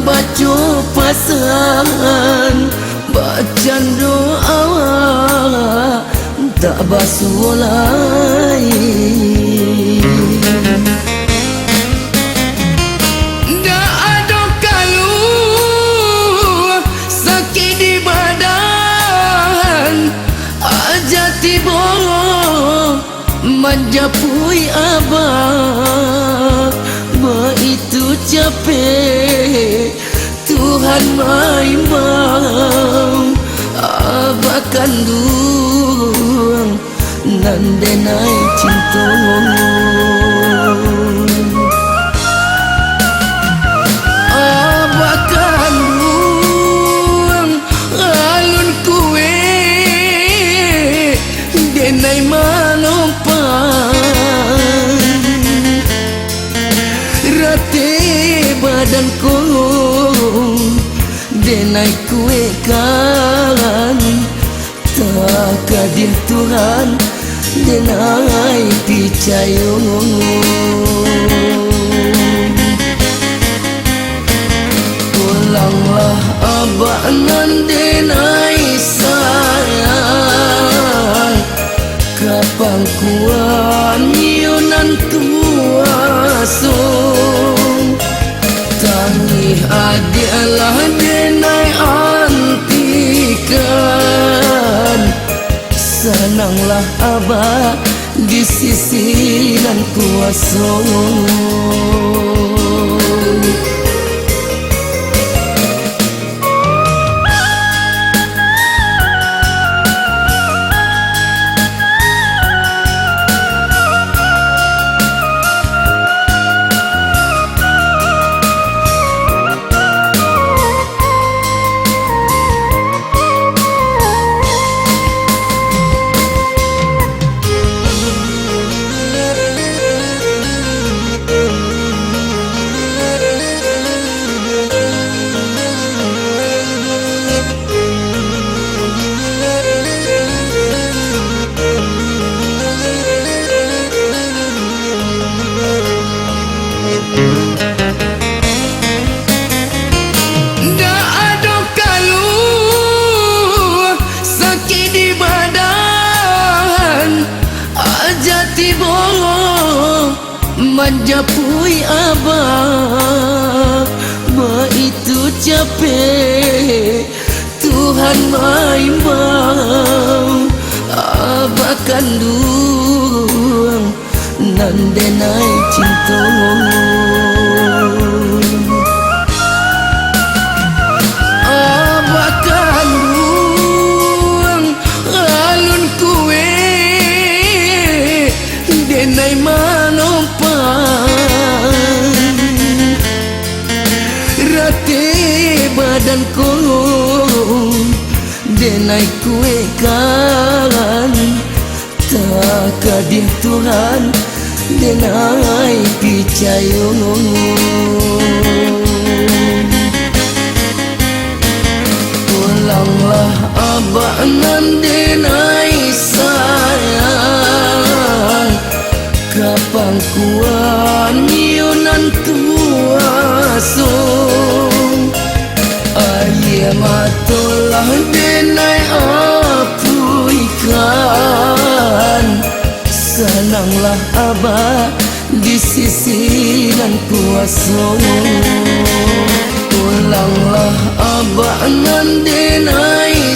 baca pasangan, baca doa tak basuh lain. Dah ada kalu sakit di badan, aja tiba menjapui abah. Begitu capek Tuhan maimang abah kandung nan denai cinta. Abah kandung alun kue denai manompan rate badanku denai kue kan tak kadir Tuhan denai picayo. Pulanglah abah nan denai sayang, kapan kuan yunan tuasung tangi adalah denai antikan. Senanglah abah di sisi nan kuasa. Menjapui abah, begitu capek Tuhan maimang abah kandung nan denai cinta. Abah kandung alun kue denai manompan rate badanku denai kue kan tak kadir Tuhan denai picayo. Pulanglah abah nan denai sayang, kapan kuan yunan tuasung ayah matolah denai apuikan. Senanglah abah di sisi nan kuasa. Pulanglah abah nan denai